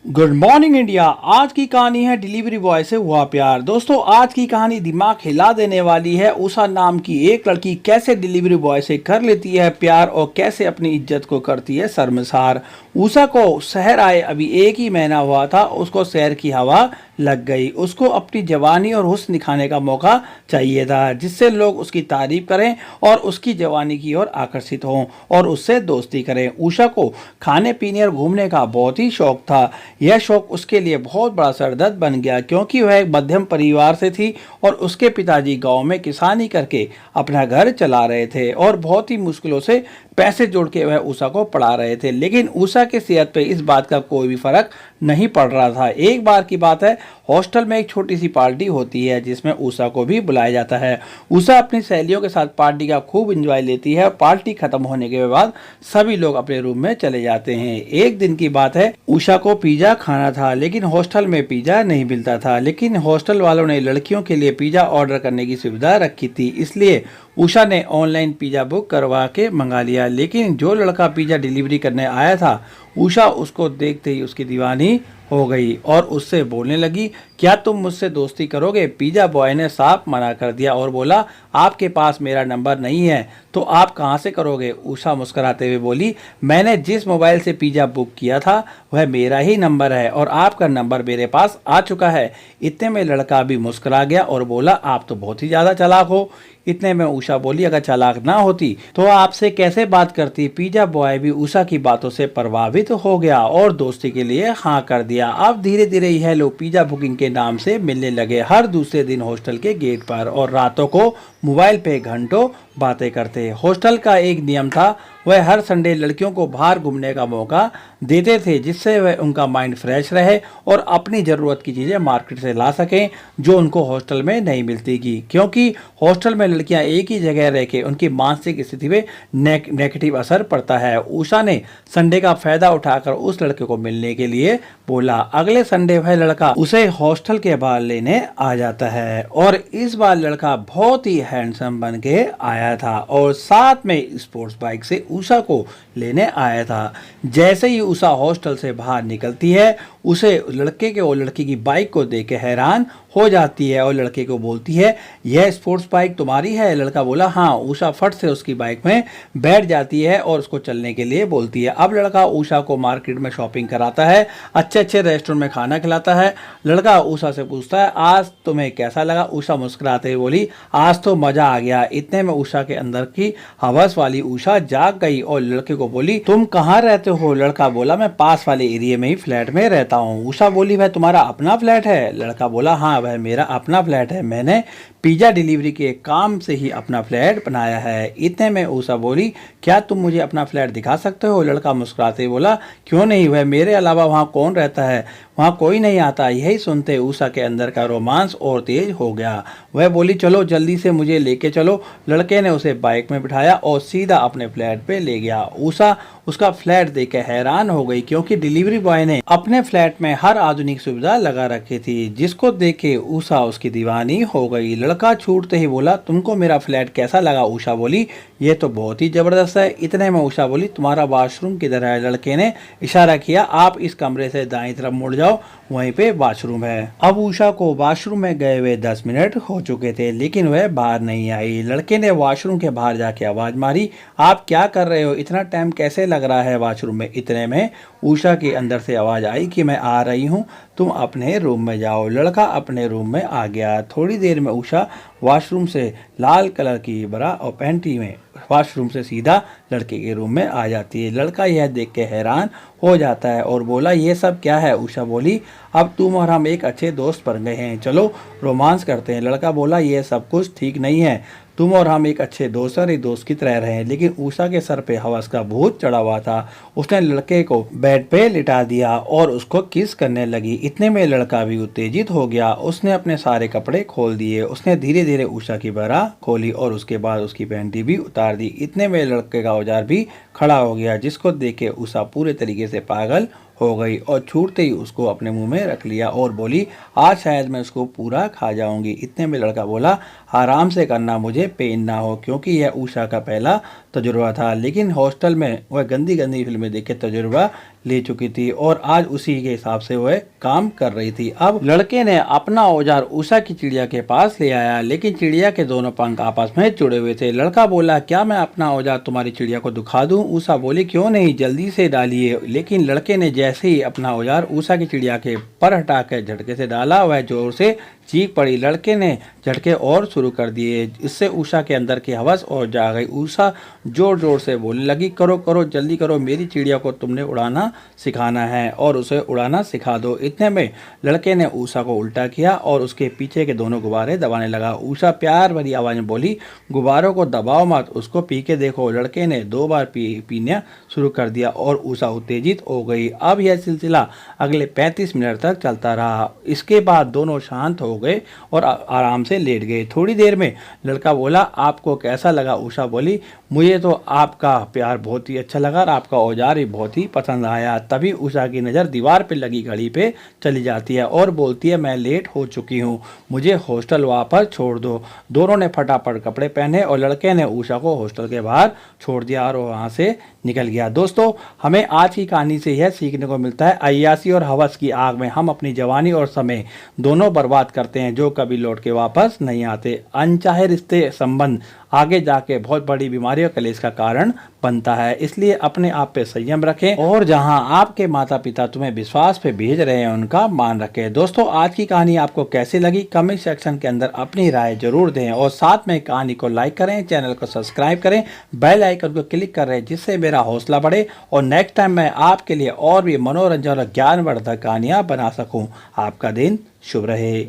Good morning India. आज की कहानी है डिलीवरी बॉय से हुआ प्यार। दोस्तों, आज की कहानी दिमाग हिला देने वाली है। उषा नाम की एक लड़की कैसे डिलीवरी बॉय से कर लेती है प्यार और कैसे अपनी इज्जत को करती है शर्मसार। उषा को शहर आए अभी एक ही महीना हुआ था, उसको शहर की हवा लग गई। उसको अपनी जवानी और हुस्न दिखाने का मौका चाहिए था, जिससे लोग उसकी तारीफ करें और उसकी जवानी की ओर आकर्षित हों और उससे दोस्ती करें। उषा को खाने पीने और घूमने का बहुत ही शौक था। यह शौक उसके लिए बहुत बड़ा सरदर्द बन गया, क्योंकि वह एक मध्यम परिवार से थी और उसके पिताजी गांव में किसानी करके अपना घर चला रहे थे और बहुत ही मुश्किलों से पैसे जोड़ के वह उषा को पढ़ा रहे थे। लेकिन उषा की सेहत पे इस बात का कोई भी फर्क नहीं पड़ रहा था। एक बार की बात है, हॉस्टल में एक छोटी सी पार्टी होती है जिसमें उषा को भी बुलाया जाता है। उषा अपनी सहेलियों के साथ पार्टी का खूब एंजॉय लेती है। पार्टी खत्म होने के बाद सभी लोग अपने रूम में चले जाते हैं। एक दिन की बात है, उषा को पिज्जा खाना था, लेकिन हॉस्टल में पिज्जा नहीं मिलता था। लेकिन हॉस्टल वालों ने लड़कियों के लिए पिज्जा ऑर्डर करने की सुविधा रखी थी, इसलिए उषा ने ऑनलाइन पिज्जा बुक करवा के मंगा लिया। लेकिन जो लड़का पिज्जा डिलीवरी करने आया था, उषा उसको देखते ही उसकी दीवानी हो गई और उससे बोलने लगी, क्या तुम मुझसे दोस्ती करोगे? पिज्जा बॉय ने साफ मना कर दिया और बोला, आपके पास मेरा नंबर नहीं है तो आप कहां से करोगे? उषा मुस्कुराते हुए बोली, मैंने जिस मोबाइल से पिज्जा बुक किया था वह मेरा ही नंबर है और आपका नंबर मेरे पास आ चुका है। इतने में लड़का भी मुस्कुरा गया और बोला, आप तो बहुत ही ज्यादा चालाक हो। इतने में उषा बोली, अगर चालाक ना होती तो आपसे कैसे बात करती? पिज्जा बॉय भी उषा की बातों से प्रभावित हो गया और दोस्ती के लिए हाँ कर दिया। अब धीरे धीरे यह लोग पिज्जा बुकिंग के नाम से मिलने लगे, हर दूसरे दिन हॉस्टल के गेट पर, और रातों को मोबाइल पे घंटों बातें करते। हॉस्टल का एक नियम था, वह हर संडे लड़कियों को बाहर घूमने का मौका देते थे, जिससे वह उनका माइंड फ्रेश रहे और अपनी ज़रूरत की चीज़ें मार्केट से ला सकें जो उनको हॉस्टल में नहीं मिलती थी। क्योंकि हॉस्टल में लड़कियां एक ही जगह रह के उनकी मानसिक स्थिति में नेगेटिव असर पड़ता है। उषा ने संडे का फायदा उठाकर उस लड़के को मिलने के लिए बोला। अगले संडे वह लड़का उसे हॉस्टल के बाहर लेने आ जाता है और इस बार लड़का बहुत ही हैंडसम बन के आया था और साथ में स्पोर्ट्स बाइक से उषा को लेने आया था। जैसे ही उषा हॉस्टल से बाहर निकलती है, उसे लड़के के और लड़की की बाइक को देख के हैरान हो जाती है और लड़के को बोलती है, यह स्पोर्ट्स बाइक तुम्हारी है? लड़का बोला, हाँ। उषा फट से उसकी बाइक में बैठ जाती है और उसको चलने के लिए बोलती है। अब लड़का उषा को मार्केट में शॉपिंग कराता है, अच्छे अच्छे रेस्टोरेंट में खाना खिलाता है। लड़का उषा से पूछता है, आज तुम्हें कैसा लगा? उषा मुस्कुराते हुए बोली, आज तो मजा आ गया। इतने में उषा के अंदर की हवस वाली उषा जाग गई और लड़के को बोली, तुम कहाँ रहते हो? लड़का बोला, मैं पास वाले एरिया में ही फ्लैट में रहता हूँ। उषा बोली, वह तुम्हारा अपना फ्लैट है? लड़का बोला, हाँ, वह मेरा अपना फ्लैट है। मैंने पिज्जा डिलीवरी के काम से ही अपना फ्लैट बनाया है। इतने में उषा बोली, क्या तुम मुझे अपना फ्लैट दिखा सकते हो? लड़का मुस्कुराते बोला, क्यों नहीं, वह मेरे अलावा वहाँ कौन रहता है? वहाँ कोई नहीं आता। यही सुनते उषा के अंदर का रोमांस और तेज हो गया। वह बोली, चलो जल्दी से मुझे लेके चलो। लड़के ने उसे बाइक में बिठाया और सीधा अपने फ्लैट पे ले गया। उषा उसका फ्लैट देख के हैरान हो गई, क्योंकि डिलीवरी बॉय ने अपने फ्लैट में हर आधुनिक सुविधा लगा रखी थी, जिसको देख के उषा उसकी दीवानी हो गई। लड़का छूटते ही बोला, तुमको मेरा फ्लैट कैसा लगा? उषा बोली, ये तो बहुत ही जबरदस्त है। इतने में उषा बोली, तुम्हारा वॉशरूम किधर है? लड़के ने इशारा किया, आप इस कमरे से दाईं तरफ मुड़ जाओ, वहीं पे वॉशरूम है। अब उषा को वॉशरूम में गए हुए 10 मिनट हो चुके थे, लेकिन वह बाहर नहीं आई। लड़के ने वॉशरूम के बाहर जाके आवाज मारी, आप क्या कर रहे हो? इतना टाइम कैसे लग रहा है वॉशरूम में? इतने में उषा के अंदर से आवाज आई कि मैं आ रही हूँ, तुम अपने रूम में जाओ। लड़का अपने रूम में आ गया। थोड़ी देर में उषा वॉशरूम से लाल कलर की बरा और पैंटी में वॉशरूम से सीधा लड़के के रूम में आ जाती है। लड़का यह देख के हैरान हो जाता है और बोला, ये सब क्या है? उषा बोली, अब तुम और हम एक अच्छे दोस्त बन गए हैं, चलो रोमांस करते हैं। लड़का बोला, ये सब कुछ ठीक नहीं है, तुम और हम एक अच्छे दोस्त और एक दोस्त की तरह रहे। लेकिन उषा के सर पे हवस का भूत चढ़ा हुआ था। उसने लड़के को बेड पे लिटा दिया और उसको किस करने लगी। इतने में लड़का भी उत्तेजित हो गया। उसने अपने सारे कपड़े खोल दिए। उसने धीरे धीरे उषा की बरा खोली और उसके बाद उसकी पैंटी भी उतार दी। इतने में लड़के का औजार भी खड़ा हो गया, जिसको देख के उषा पूरे तरीके से पागल हो गई और छूटते ही उसको अपने मुंह में रख लिया और बोली, आज शायद मैं उसको पूरा खा जाऊंगी। इतने में लड़का बोला, आराम से करना, मुझे पेन ना हो, क्योंकि यह उषा का पहला तजुर्बा था। लेकिन हॉस्टल में वह गंदी गंदी फिल्में देख के तजुर्बा ले चुकी थी और आज उसी के हिसाब से वह काम कर रही थी। अब लड़के ने अपना औजार उषा की चिड़िया के पास ले आया, लेकिन चिड़िया के दोनों पंख आपस में जुड़े हुए थे। लड़का बोला, क्या मैं अपना औजार तुम्हारी चिड़िया को दिखा दूं? उषा बोली, क्यों नहीं, जल्दी से डालिए। लेकिन लड़के ने जैसे ही अपना औजार उषा की चिड़िया के पर हटाकर झटके से डाला, वह जोर से चीख पड़ी। लड़के ने झटके और शुरू कर दिए। इससे उषा के अंदर की हवस और जा गई। उषा जोर जोर से बोलने लगी, करो करो, जल्दी करो, मेरी चिड़िया को तुमने उड़ाना सिखाना है और उसे उड़ाना सिखा दो। इतने में लड़के ने उषा को उल्टा किया और उसके पीछे के दोनों गुब्बारे दबाने लगा। उषा प्यार भरी आवाज में बोली, गुब्बारों को दबाओ मत, उसको पी के देखो। लड़के ने 2 बार पीना शुरू कर दिया और उषा उत्तेजित हो गई। अब यह सिलसिला अगले 35 मिनट तक चलता रहा। इसके बाद दोनों शांत हो गए और आराम से लेट गए। थोड़ी देर में लड़का बोला, आपको कैसा लगा? उषा बोली, मुझे तो आपका प्यार बहुत ही अच्छा लगा और आपका औजार भी बहुत ही पसंद आया। तभी उषा की नज़र दीवार पे लगी घड़ी पे चली जाती है और बोलती है, मैं लेट हो चुकी हूँ, मुझे हॉस्टल वापस छोड़ दो। दोनों ने फटाफट कपड़े पहने और लड़के ने उषा को हॉस्टल के बाहर छोड़ दिया और वहाँ से निकल गया। दोस्तों, हमें आज की कहानी से यह सीखने को मिलता है, अय्यासी और हवस की आग में हम अपनी जवानी और समय दोनों बर्बाद करते हैं, जो कभी लौट के वापस नहीं आते। अनचाहे रिश्ते संबंध आगे जाके बहुत बड़ी बीमारी और कलेश का कारण बनता है। इसलिए अपने आप पे संयम रखें और जहां आपके माता पिता तुम्हें विश्वास पे भेज रहे हैं, उनका मान रखें। दोस्तों, आज की कहानी आपको कैसी लगी? कमेंट सेक्शन के अंदर अपनी राय जरूर दें और साथ में कहानी को लाइक करें, चैनल को सब्सक्राइब करें, बेल आइकन को क्लिक करें, जिससे मेरा हौसला बढ़े और नेक्स्ट टाइम मैं आपके लिए और भी मनोरंजन और ज्ञानवर्धक कहानियां बना सकूं। आपका दिन शुभ रहे।